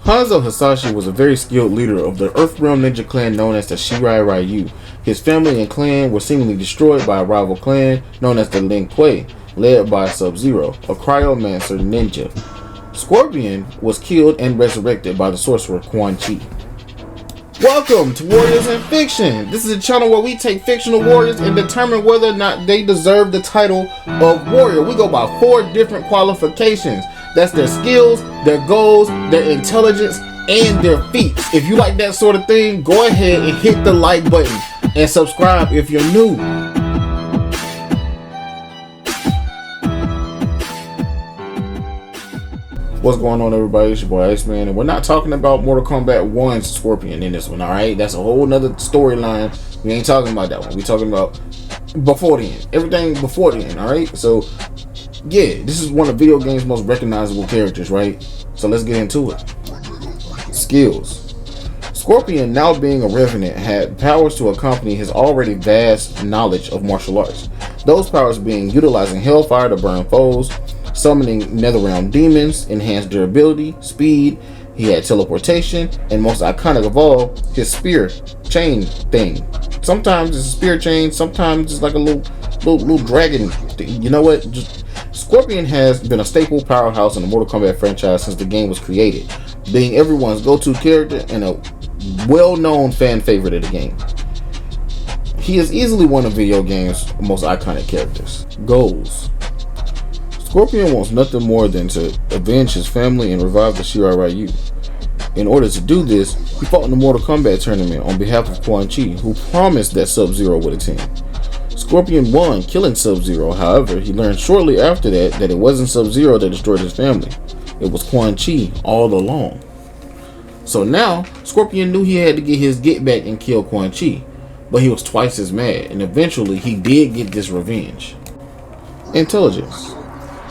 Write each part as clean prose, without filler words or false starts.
Hanzo Hasashi was a very skilled leader of the Earthrealm ninja clan known as the Shirai Ryu. His family and clan were seemingly destroyed by a rival clan known as the Lin Kuei, led by Sub-Zero, a cryomancer ninja. Scorpion was killed and resurrected by the sorcerer Quan Chi. Welcome to Warriors in Fiction. This is a channel where we take fictional warriors and determine whether or not they deserve the title of warrior. We go by 4 different qualifications. That's their skills, their goals, their intelligence, and their feats. If you like that sort of thing, go ahead and hit the like button and subscribe if you're new. What's going on, everybody? It's your boy Iceman, and we're not talking about Mortal Kombat 1's Scorpion in this one, alright? That's a whole nother storyline. We ain't talking about that one. We're talking about before the end. Everything before the end, alright? So, yeah, this is one of video game's most recognizable characters, right? So let's get into it. Skills. Scorpion, now being a Revenant, had powers to accompany his already vast knowledge of martial arts. Those powers being utilizing Hellfire to burn foes, summoning Netherrealm demons, enhanced durability, speed. He had teleportation, and most iconic of all, his spear chain thing. Sometimes it's a spear chain, sometimes it's like a little dragon thing. You know what? Scorpion has been a staple powerhouse in the Mortal Kombat franchise since the game was created, being everyone's go-to character and a well-known fan favorite of the game. He is easily one of video game's most iconic characters. Goals. Scorpion wants nothing more than to avenge his family and revive the Shirai Ryu. In order to do this, he fought in the Mortal Kombat tournament on behalf of Quan Chi, who promised that Sub-Zero would attend. Scorpion won, killing Sub-Zero. However, he learned shortly after that it wasn't Sub-Zero that destroyed his family. It was Quan Chi all along. So now, Scorpion knew he had to get his get back and kill Quan Chi, but he was twice as mad, and eventually he did get this revenge. Intelligence.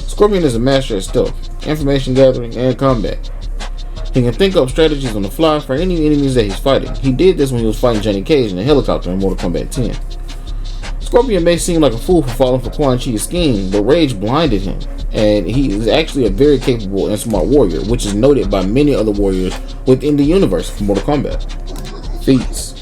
Scorpion is a master at stealth, information gathering, and combat. He can think up strategies on the fly for any enemies that he's fighting. He did this when he was fighting Johnny Cage in a helicopter in Mortal Kombat 10. Scorpion may seem like a fool for falling for Quan Chi's scheme, but rage blinded him, and he is actually a very capable and smart warrior, which is noted by many other warriors within the universe for Mortal Kombat. Feats.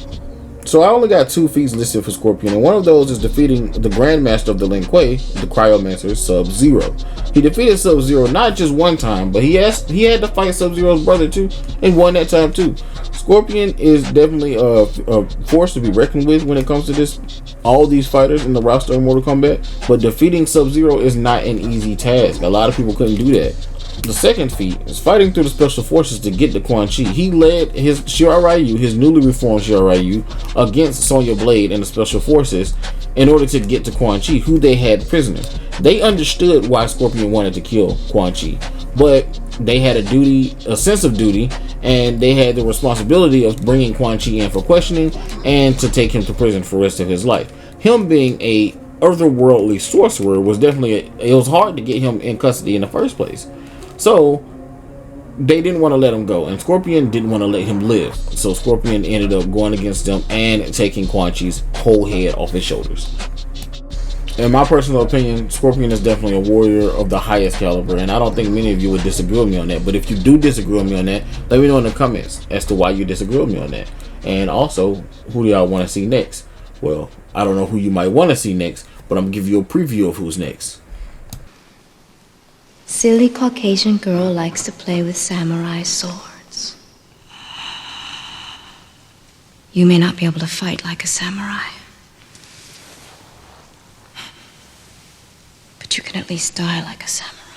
So I only got 2 feats listed for Scorpion, and one of those is defeating the Grandmaster of the Lin Kuei, the Cryomancer, Sub-Zero. He defeated Sub-Zero not just one time, but he had to fight Sub-Zero's brother too, and won that time too. Scorpion is definitely a force to be reckoned with when it comes to all these fighters in the roster of Mortal Kombat, but defeating Sub-Zero is not an easy task. A lot of people couldn't do that. The second feat is fighting through the special forces to get to Quan Chi. He led his Shirai Ryu, his newly reformed Shirai Ryu, against Sonya Blade and the special forces in order to get to Quan Chi, who they had prisoner. They understood why Scorpion wanted to kill Quan Chi, but they had a sense of duty, and they had the responsibility of bringing Quan Chi in for questioning and to take him to prison for the rest of his life. Him being a otherworldly sorcerer was definitely it was hard to get him in custody in the first place. So they didn't want to let him go, and Scorpion didn't want to let him live. So Scorpion ended up going against them and taking Quan Chi's whole head off his shoulders. In my personal opinion, Scorpion is definitely a warrior of the highest caliber, and I don't think many of you would disagree with me on that. But if you do disagree with me on that, let me know in the comments as to why you disagree with me on that. And also, who do y'all want to see next? Well, I don't know who you might want to see next, but I'm going to give you a preview of who's next. Silly Caucasian girl likes to play with samurai swords. You may not be able to fight like a samurai, but you can at least die like a samurai.